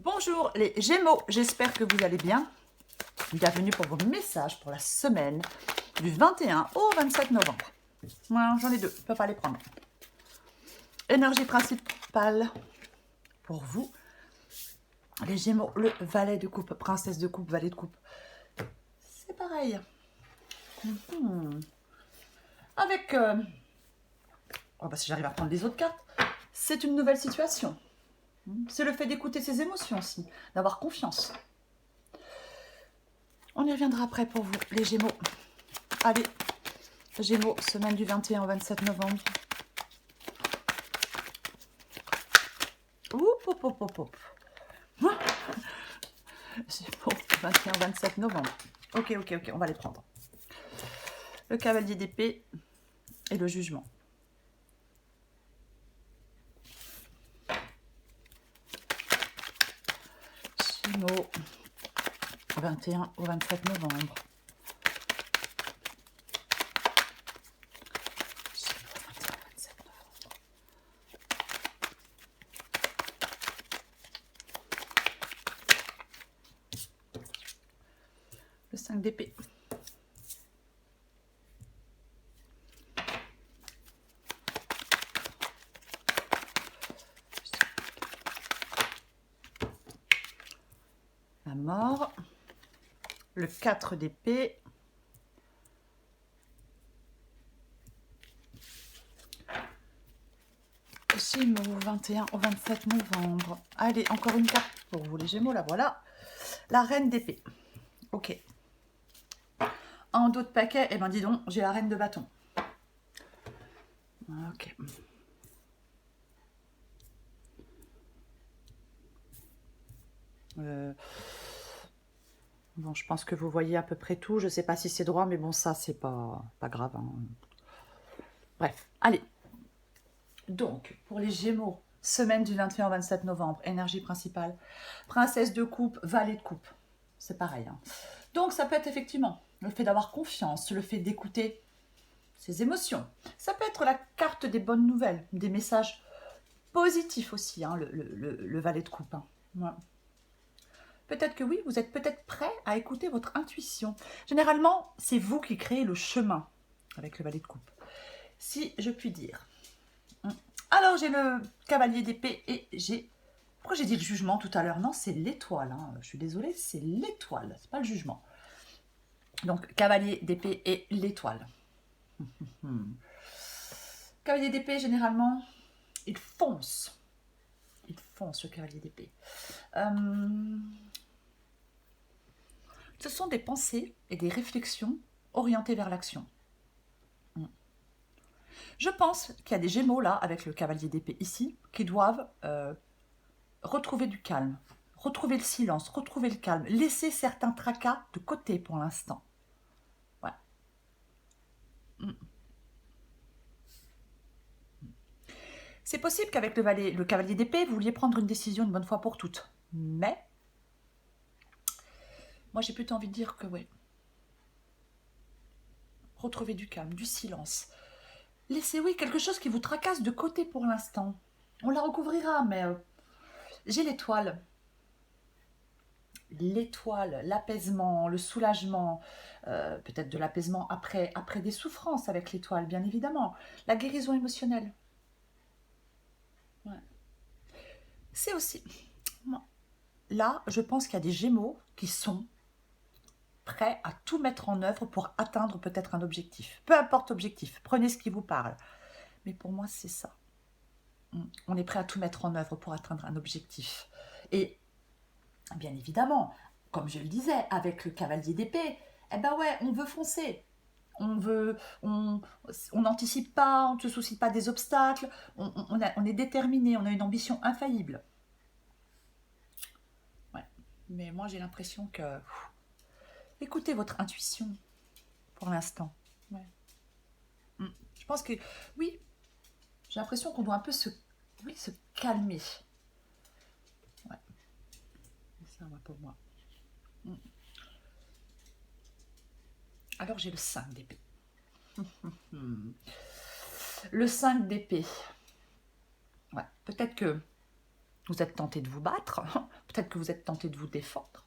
Bonjour les Gémeaux, j'espère que vous allez bien. Bienvenue pour vos messages pour la semaine du 21 au 27 novembre. Voilà, j'en ai deux, je ne peux pas les prendre. Énergie principale pour vous, les Gémeaux, le valet de coupe, princesse de coupe, valet de coupe. C'est pareil. Avec, oh bah si j'arrive à prendre les autres cartes, c'est une nouvelle situation. C'est le fait d'écouter ses émotions aussi, d'avoir confiance. On y reviendra après pour vous, les Gémeaux. Allez, Gémeaux, semaine du 21 au 27 novembre. Oup, oup, oup, oup, oup. Gémeaux, 21 au 27 novembre. Ok, on va les prendre. Le cavalier d'épée et le jugement. Gémeaux, 21 au 27 novembre. Le 5 d'épée. La mort. Le 4 d'épée. Gémeaux, 21 au 27 novembre. Allez, encore une carte pour vous les Gémeaux, là voilà. La reine d'épée. Ok. En dos de paquet, eh ben dis donc, j'ai la reine de bâton. Ok. Bon, je pense que vous voyez à peu près tout. Je ne sais pas si c'est droit, mais bon, ça, c'est pas grave. Hein. Bref, allez. Donc, pour les Gémeaux, semaine du 21 au 27 novembre, énergie principale, princesse de coupe, valet de coupe. C'est pareil. Hein. Donc, ça peut être effectivement le fait d'avoir confiance, le fait d'écouter ses émotions. Ça peut être la carte des bonnes nouvelles, des messages positifs aussi, hein, le valet de coupe. Hein. Ouais. Peut-être que oui, vous êtes peut-être prêt à écouter votre intuition. Généralement, c'est vous qui créez le chemin avec le valet de coupe. Si je puis dire. Alors, j'ai le cavalier d'épée et j'ai... Pourquoi j'ai dit le jugement tout à l'heure? Non, c'est l'étoile. Hein. Je suis désolée, c'est l'étoile, c'est pas le jugement. Donc, cavalier d'épée et l'étoile. Cavalier d'épée, généralement, il fonce. Il fonce, le cavalier d'épée. Ce sont des pensées et des réflexions orientées vers l'action. Je pense qu'il y a des Gémeaux là, avec le cavalier d'épée ici, qui doivent retrouver du calme, retrouver le silence, retrouver le calme, laisser certains tracas de côté pour l'instant. Ouais. C'est possible qu'avec le cavalier d'épée, vous vouliez prendre une décision une bonne fois pour toutes. Mais, moi j'ai plutôt envie de dire que oui. Retrouvez du calme, du silence. Laissez, oui, quelque chose qui vous tracasse de côté pour l'instant. On la recouvrira, mais j'ai l'étoile. L'étoile, l'apaisement, le soulagement, peut-être de l'apaisement après des souffrances avec l'étoile, bien évidemment. La guérison émotionnelle. Ouais. C'est aussi... Là, je pense qu'il y a des Gémeaux qui sont prêts à tout mettre en œuvre pour atteindre peut-être un objectif. Peu importe l'objectif, prenez ce qui vous parle. Mais pour moi, c'est ça. On est prêt à tout mettre en œuvre pour atteindre un objectif. Et bien évidemment, comme je le disais, avec le cavalier d'épée, eh ben ouais, on veut foncer. On n'anticipe pas, on ne se soucie pas des obstacles, on est déterminé, on a une ambition infaillible. Ouais. Mais moi j'ai l'impression que... écoutez votre intuition pour l'instant. Ouais. Je pense que, oui, j'ai l'impression qu'on doit un peu se calmer. Ouais. C'est ça, pour moi. Alors j'ai le 5 d'épée. Le 5 d'épée. Ouais, peut-être que Vous êtes tenté de vous battre. Peut-être que vous êtes tenté de vous défendre.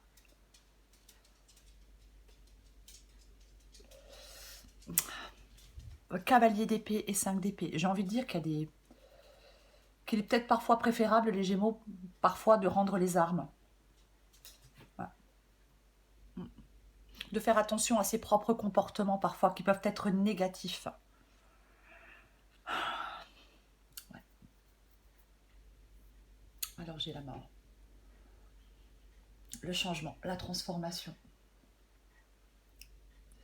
Cavalier d'épée et 5 d'épée. J'ai envie de dire qu'il est peut-être parfois préférable, les Gémeaux, parfois de rendre les armes. Voilà. De faire attention à ses propres comportements parfois qui peuvent être négatifs. Ouais. Alors j'ai la mort. Le changement, la transformation.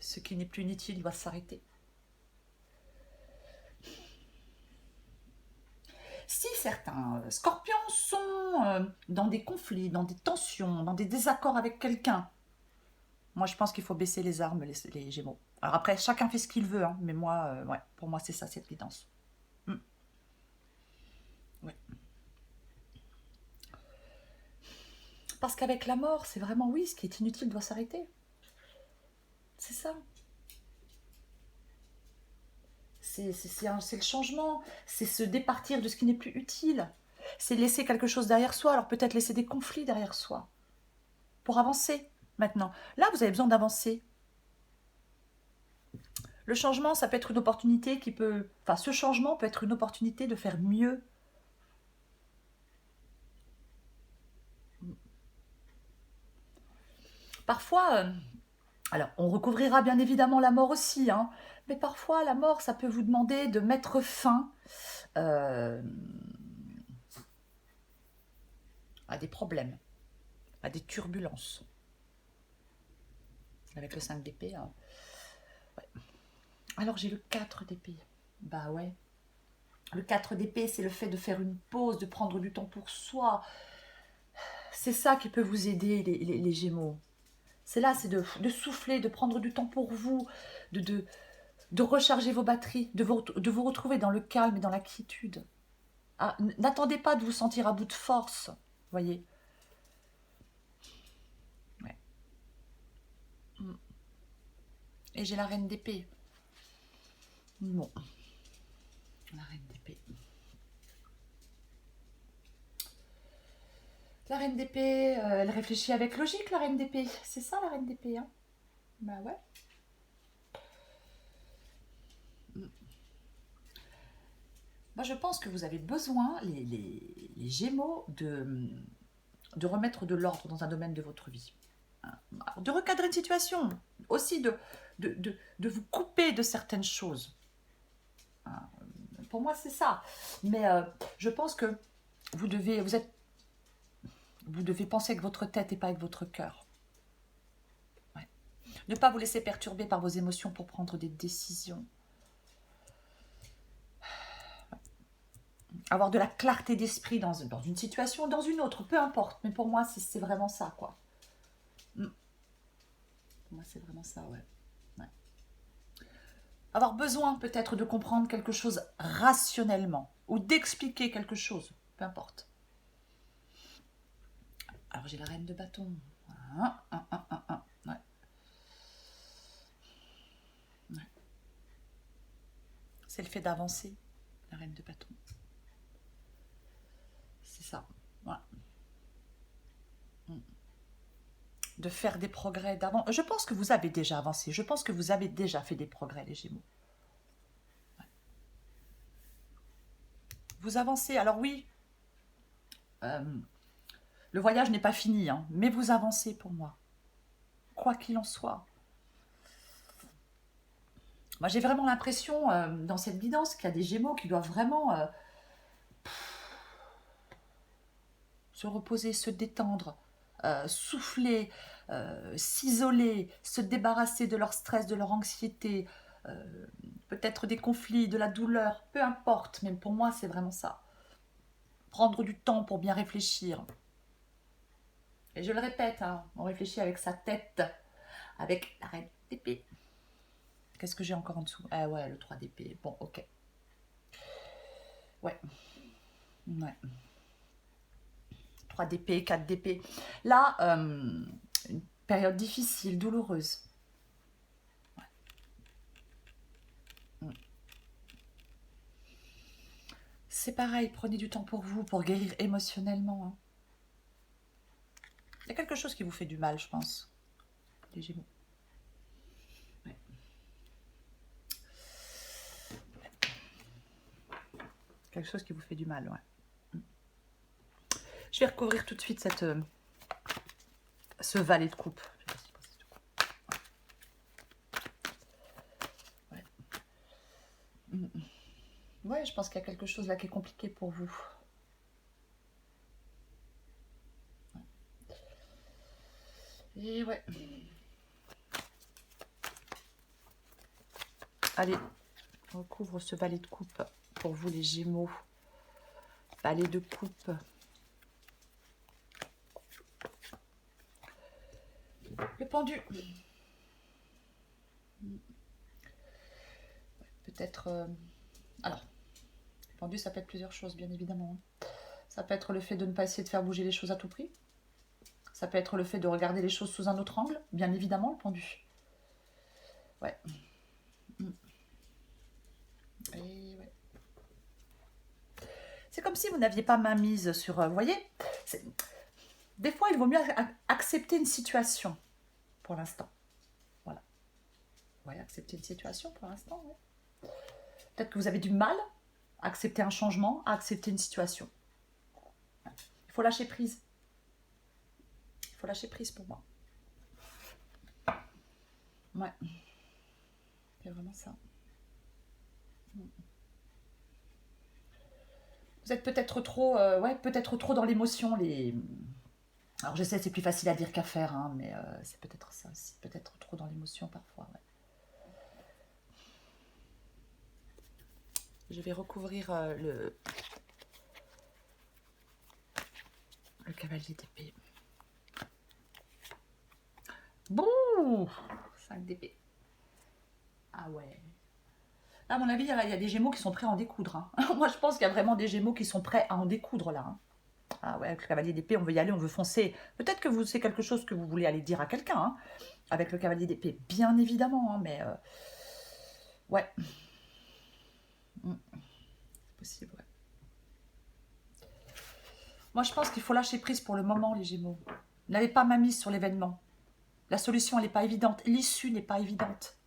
Ce qui n'est plus inutile doit s'arrêter. Si certains scorpions sont dans des conflits, dans des tensions, dans des désaccords avec quelqu'un, moi je pense qu'il faut baisser les armes, les Gémeaux. Alors après, chacun fait ce qu'il veut, hein, mais moi, ouais, pour moi c'est ça, cette guidance. Ouais. Parce qu'avec la mort, c'est vraiment, oui, ce qui est inutile doit s'arrêter. C'est ça. C'est le changement, c'est se départir de ce qui n'est plus utile. C'est laisser quelque chose derrière soi, alors peut-être laisser des conflits derrière soi. Pour avancer, maintenant. Là, vous avez besoin d'avancer. Le changement, ça peut être une opportunité qui peut... Enfin, ce changement peut être une opportunité de faire mieux. Parfois, alors, on recouvrira bien évidemment la mort aussi, hein, mais parfois, la mort, ça peut vous demander de mettre fin à des problèmes, à des turbulences. Avec le 5 d'épée. Hein. Ouais. Alors, j'ai le 4 d'épée. Bah ouais. Le 4 d'épée, c'est le fait de faire une pause, de prendre du temps pour soi. C'est ça qui peut vous aider, les Gémeaux. C'est là, c'est de souffler, de prendre du temps pour vous, de recharger vos batteries, de vous retrouver dans le calme et dans la quiétude. Ah, n'attendez pas de vous sentir à bout de force, voyez. Ouais. Et j'ai la reine d'épée. Bon. La reine d'épée. La reine d'épée, elle réfléchit avec logique, la reine d'épée. C'est ça, la reine d'épée, hein. Bah ouais. Moi, je pense que vous avez besoin, les Gémeaux, de remettre de l'ordre dans un domaine de votre vie. De recadrer une situation. Aussi de vous couper de certaines choses. Pour moi, c'est ça. Mais je pense que vous devez penser avec votre tête et pas avec votre cœur. Ouais. Ne pas vous laisser perturber par vos émotions pour prendre des décisions. Avoir de la clarté d'esprit dans une situation ou dans une autre, peu importe. Mais pour moi, c'est vraiment ça, quoi. Pour moi, c'est vraiment ça, ouais. Avoir besoin peut-être de comprendre quelque chose rationnellement ou d'expliquer quelque chose, peu importe. Alors j'ai la reine de bâton. Ouais. Ouais. C'est le fait d'avancer, la reine de bâton. C'est ça. Voilà. De faire des progrès d'avant. Je pense que vous avez déjà avancé. Je pense que vous avez déjà fait des progrès, les Gémeaux. Ouais. Vous avancez. Alors oui, le voyage n'est pas fini, hein, mais vous avancez pour moi. Quoi qu'il en soit. Moi, j'ai vraiment l'impression, dans cette guidance, qu'il y a des Gémeaux qui doivent vraiment se reposer, se détendre, souffler, s'isoler, se débarrasser de leur stress, de leur anxiété, peut-être des conflits, de la douleur, peu importe, mais pour moi, c'est vraiment ça. Prendre du temps pour bien réfléchir. Et je le répète, hein, on réfléchit avec sa tête, avec la reine d'épée. Qu'est-ce que j'ai encore en dessous? Ah ouais, le 3 d'épée. Bon, ok. Ouais. Ouais. 3 d'épée, 4 d'épée. Là, une période difficile, douloureuse. Ouais. c'est pareil, prenez du temps pour vous, pour guérir émotionnellement. Hein. Il y a quelque chose qui vous fait du mal, je pense, les Gémeaux. Ouais. Quelque chose qui vous fait du mal, ouais. Je vais recouvrir tout de suite ce valet de coupe. Ouais. Ouais, je pense qu'il y a quelque chose là qui est compliqué pour vous. Et ouais. Allez, on recouvre ce valet de coupe pour vous les Gémeaux. Valet de coupe. Le pendu. Peut-être... Alors, le pendu, ça peut être plusieurs choses, bien évidemment. Ça peut être le fait de ne pas essayer de faire bouger les choses à tout prix. Ça peut être le fait de regarder les choses sous un autre angle, bien évidemment, le pendu. Ouais. Et ouais. C'est comme si vous n'aviez pas main mise sur... vous voyez, des fois, il vaut mieux accepter une situation pour l'instant. Voilà. Ouais, accepter une situation pour l'instant, ouais. Peut-être que vous avez du mal à accepter un changement, à accepter une situation. Il faut lâcher prise. Il faut lâcher prise pour moi. Ouais. C'est vraiment ça. Vous êtes peut-être trop, peut-être trop dans l'émotion. Alors je sais, c'est plus facile à dire qu'à faire, hein, mais c'est peut-être ça aussi. Peut-être trop dans l'émotion parfois. Ouais. Je vais recouvrir le cavalier d'épée. Bon, 5 d'épée. Ah ouais. Là, à mon avis, il y a des Gémeaux qui sont prêts à en découdre. Hein. Moi, je pense qu'il y a vraiment des Gémeaux qui sont prêts à en découdre là. Hein. Ah ouais, avec le cavalier d'épée, on veut y aller, on veut foncer. Peut-être que c'est quelque chose que vous voulez aller dire à quelqu'un, hein, avec le cavalier d'épée, bien évidemment, hein, mais ouais. C'est possible, ouais. Moi, je pense qu'il faut lâcher prise pour le moment, les Gémeaux. N'avez pas ma mise sur l'événement. La solution, elle n'est pas évidente. L'issue n'est pas évidente.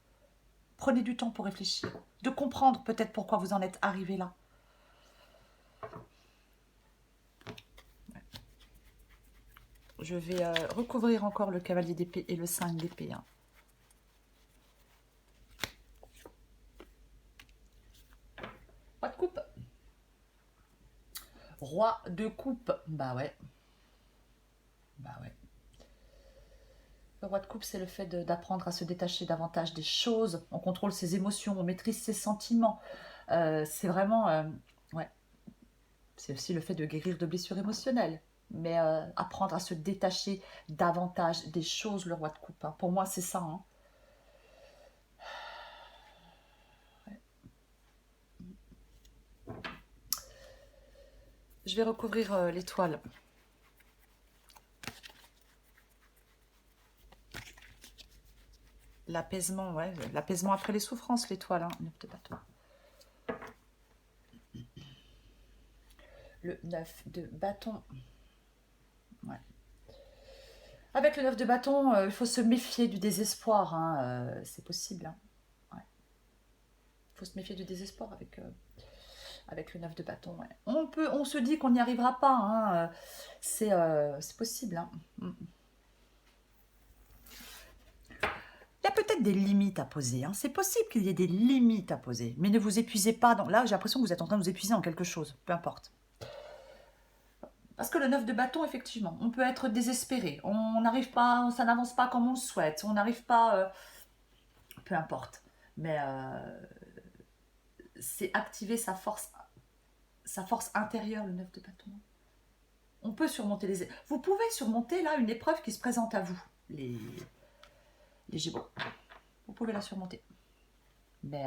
Prenez du temps pour réfléchir, de comprendre peut-être pourquoi vous en êtes arrivé là. Je vais recouvrir encore le cavalier d'épée et le 5 d'épée. Hein. Roi de coupe. Roi de coupe. Bah ouais. Bah ouais. Le roi de coupe, c'est le fait d'apprendre à se détacher davantage des choses. On contrôle ses émotions, on maîtrise ses sentiments. C'est vraiment... ouais. C'est aussi le fait de guérir de blessures émotionnelles. Mais apprendre à se détacher davantage des choses, le roi de coupe. Hein. Pour moi, c'est ça. Hein. Ouais. Je vais recouvrir l'étoile. L'apaisement, ouais. L'apaisement après les souffrances, l'étoile. Hein. 9 de bâton. Le 9 de bâton. Ouais. Avec le 9 de bâton, il faut se méfier du désespoir. Hein. C'est possible. Hein. Ouais. Il faut se méfier du désespoir avec le 9 de bâton. Ouais. On se dit qu'on n'y arrivera pas. Hein. C'est possible. Hein. Il y a peut-être des limites à poser. Hein. C'est possible qu'il y ait des limites à poser. Mais ne vous épuisez pas. Là, j'ai l'impression que vous êtes en train de vous épuiser en quelque chose. Peu importe. Parce que le 9 de bâton, effectivement, on peut être désespéré. On n'arrive pas, ça n'avance pas comme on le souhaite. On n'arrive pas... peu importe. Mais c'est activer sa force intérieure, le 9 de bâton. On peut surmonter les... Vous pouvez surmonter, là, une épreuve qui se présente à vous, les Gémeaux. Vous pouvez la surmonter. Mais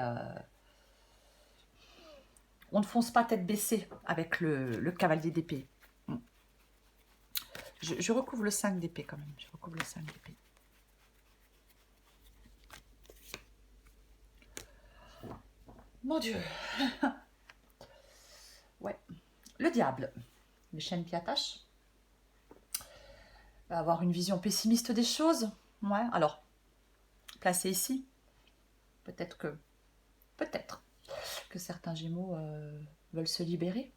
on ne fonce pas tête baissée avec le cavalier d'épée. Je recouvre le 5 d'épée quand même. Je recouvre le 5 d'épée. Mon Dieu. Ouais. Le diable, les chaînes qui attachent. Va avoir une vision pessimiste des choses. Ouais, alors, placé ici, peut-être que certains Gémeaux veulent se libérer.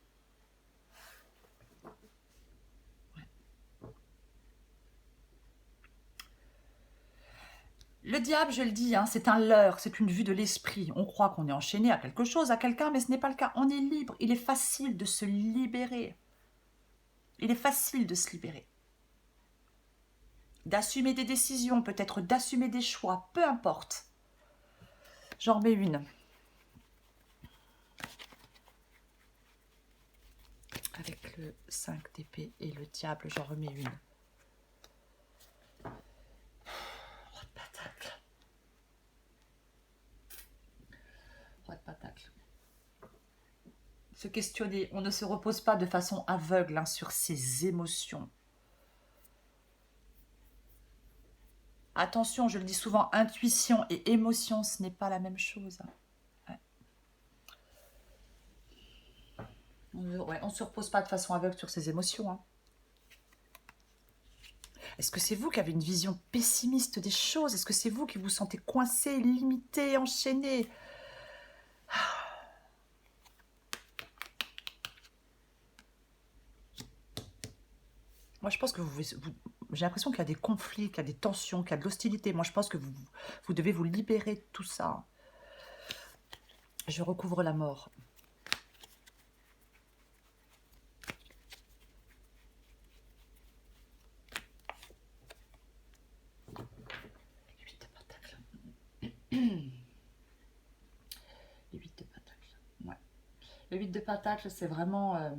Le diable, je le dis, hein, c'est un leurre, c'est une vue de l'esprit. On croit qu'on est enchaîné à quelque chose, à quelqu'un, mais ce n'est pas le cas. On est libre. Il est facile de se libérer. Il est facile de se libérer. D'assumer des décisions, peut-être d'assumer des choix, peu importe. J'en remets une. Avec le 5 d'épée et le diable, j'en remets une. Roi de pentacle. Roi de pentacle. Se questionner, on ne se repose pas de façon aveugle hein, sur ses émotions. Attention, je le dis souvent, intuition et émotion, ce n'est pas la même chose. Ouais. On ne se repose pas de façon aveugle sur ses émotions. Hein. Est-ce que c'est vous qui avez une vision pessimiste des choses? Est-ce que c'est vous qui vous sentez coincé, limité, enchaîné? Moi, je pense que j'ai l'impression qu'il y a des conflits, qu'il y a des tensions, qu'il y a de l'hostilité. Moi, je pense que vous devez vous libérer de tout ça. Je recouvre la mort. Les 8 de pentacle. Les 8 de pentacle. Ouais. Le 8 de pentacle, c'est vraiment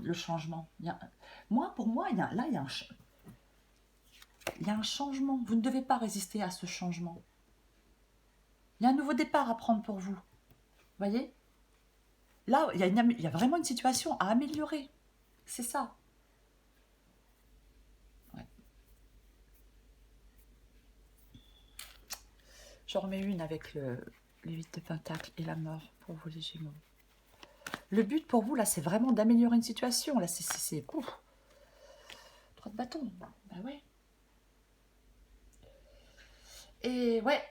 le changement. Pour moi, il y a un changement. Vous ne devez pas résister à ce changement. Il y a un nouveau départ à prendre pour vous. Vous voyez? Là, il y a vraiment une situation à améliorer. C'est ça. Ouais. J'en remets une avec le 8 de pentacle et la mort pour vous les Gémeaux. Le but pour vous, là, c'est vraiment d'améliorer une situation. Là, c'est... 3 de bâton. Bah ouais. Et ouais.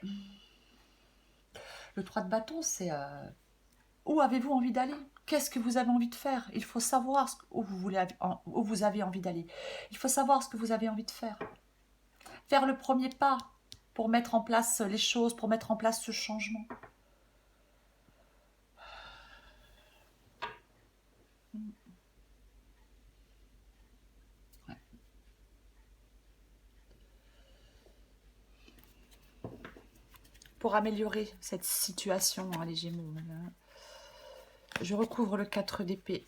Le 3 de bâton, c'est... où avez-vous envie d'aller? Qu'est-ce que vous avez envie de faire? Il faut savoir où vous avez envie d'aller. Il faut savoir ce que vous avez envie de faire. Faire le premier pas pour mettre en place les choses, pour mettre en place ce changement. Ouais. Pour améliorer cette situation, hein, les Gémeaux. Là. Je recouvre le 4 d'épée.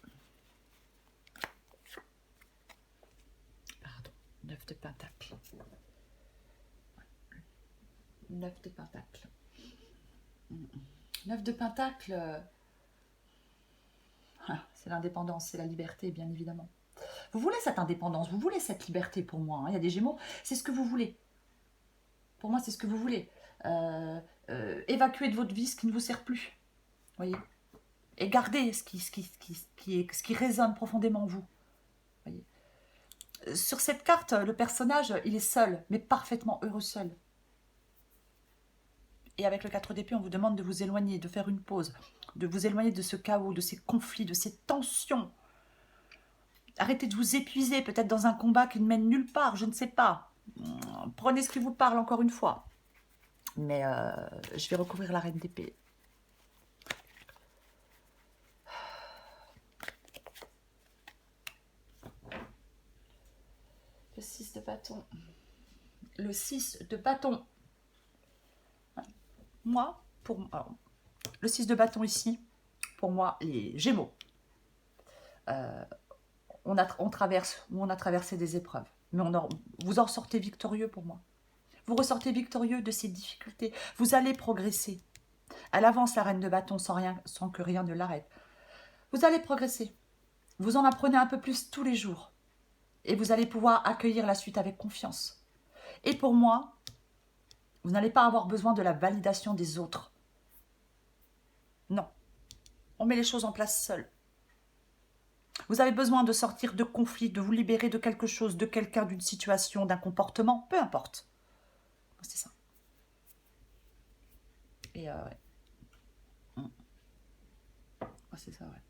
Pardon, 9 de pentacle. 9 de pentacle. 9 de pentacle, c'est l'indépendance, c'est la liberté, bien évidemment. Vous voulez cette indépendance, vous voulez cette liberté pour moi. Hein. Il y a des Gémeaux, c'est ce que vous voulez. Pour moi, c'est ce que vous voulez. Évacuer de votre vie ce qui ne vous sert plus. Voyez. Et garder ce qui résonne profondément en vous. Voyez. Sur cette carte, le personnage, il est seul, mais parfaitement heureux seul. Et avec le 4 d'épée, on vous demande de vous éloigner, de faire une pause, de vous éloigner de ce chaos, de ces conflits, de ces tensions. Arrêtez de vous épuiser, peut-être dans un combat qui ne mène nulle part, je ne sais pas. Prenez ce qui vous parle encore une fois. Mais je vais recouvrir la reine d'épée. Le 6 de bâton. Le 6 de bâton. Moi, alors, le 6 de bâton ici, pour moi, les Gémeaux. On a traversé des épreuves. Mais vous en sortez victorieux pour moi. Vous ressortez victorieux de ces difficultés. Vous allez progresser. Elle avance la reine de bâton sans que rien ne l'arrête. Vous allez progresser. Vous en apprenez un peu plus tous les jours. Et vous allez pouvoir accueillir la suite avec confiance. Et pour moi, vous n'allez pas avoir besoin de la validation des autres. Non. On met les choses en place seul. Vous avez besoin de sortir de conflits, de vous libérer de quelque chose, de quelqu'un, d'une situation, d'un comportement, peu importe. C'est ça. Et ouais. C'est ça, ouais.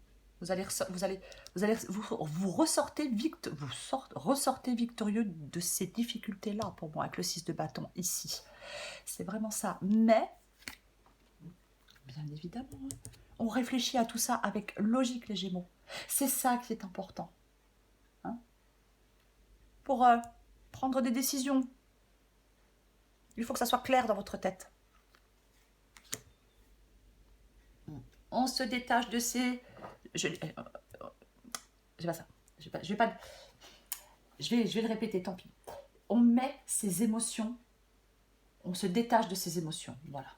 Vous ressortez victorieux de ces difficultés-là, pour moi, avec le 6 de bâton, ici. C'est vraiment ça. Mais, bien évidemment, on réfléchit à tout ça avec logique, les Gémeaux. C'est ça qui est important. Hein, pour prendre des décisions, il faut que ça soit clair dans votre tête. On se détache de ces... Je vais le répéter, tant pis. On met ses émotions, on se détache de ses émotions. Voilà.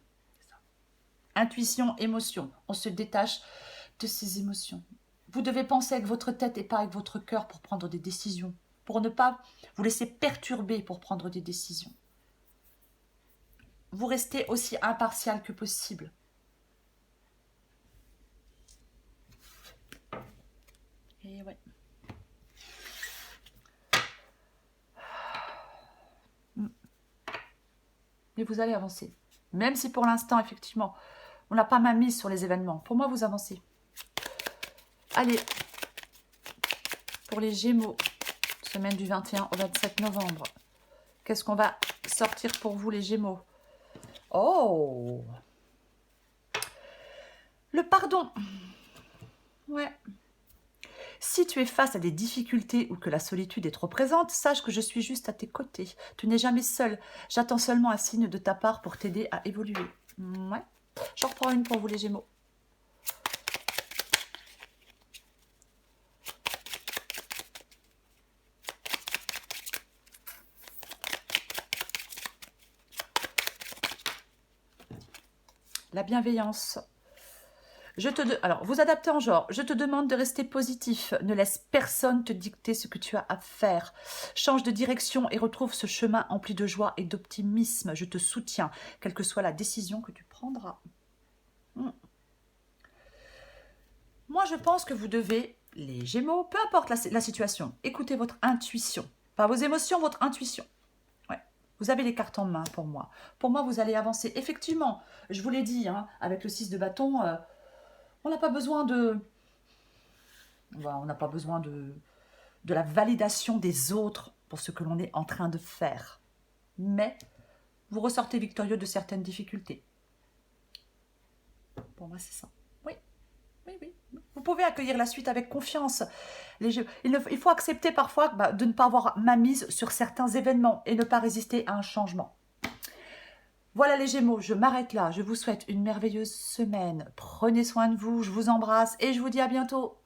Intuition, émotion. On se détache de ses émotions. Vous devez penser avec votre tête et pas avec votre cœur pour prendre des décisions. Pour ne pas vous laisser perturber pour prendre des décisions. Vous restez aussi impartial que possible. Et ouais. Mais vous allez avancer. Même si pour l'instant, effectivement, on n'a pas main mise sur les événements. Pour moi, vous avancez. Allez, pour les Gémeaux, semaine du 21 au 27 novembre. Qu'est-ce qu'on va sortir pour vous, les Gémeaux? Oh! Le pardon. Ouais. Si tu es face à des difficultés ou que la solitude est trop présente, sache que je suis juste à tes côtés. Tu n'es jamais seul. J'attends seulement un signe de ta part pour t'aider à évoluer. Ouais. J'en reprends une pour vous, les Gémeaux. La bienveillance. Alors, vous adaptez en genre. Je te demande de rester positif. Ne laisse personne te dicter ce que tu as à faire. Change de direction et retrouve ce chemin empli de joie et d'optimisme. Je te soutiens, quelle que soit la décision que tu prendras. Moi, je pense que vous devez, les Gémeaux, peu importe la situation, écoutez votre intuition. Pas vos émotions, votre intuition. Ouais. Vous avez les cartes en main pour moi. Pour moi, vous allez avancer. Effectivement, je vous l'ai dit, hein, avec le 6 de bâton... on n'a pas besoin de... on n'a pas besoin de la validation des autres pour ce que l'on est en train de faire. Mais vous ressortez victorieux de certaines difficultés. Pour moi, c'est ça. Oui, oui, oui. Vous pouvez accueillir la suite avec confiance. Il faut accepter parfois de ne pas avoir ma mise sur certains événements et ne pas résister à un changement. Voilà les Gémeaux, je m'arrête là. Je vous souhaite une merveilleuse semaine. Prenez soin de vous, je vous embrasse et je vous dis à bientôt.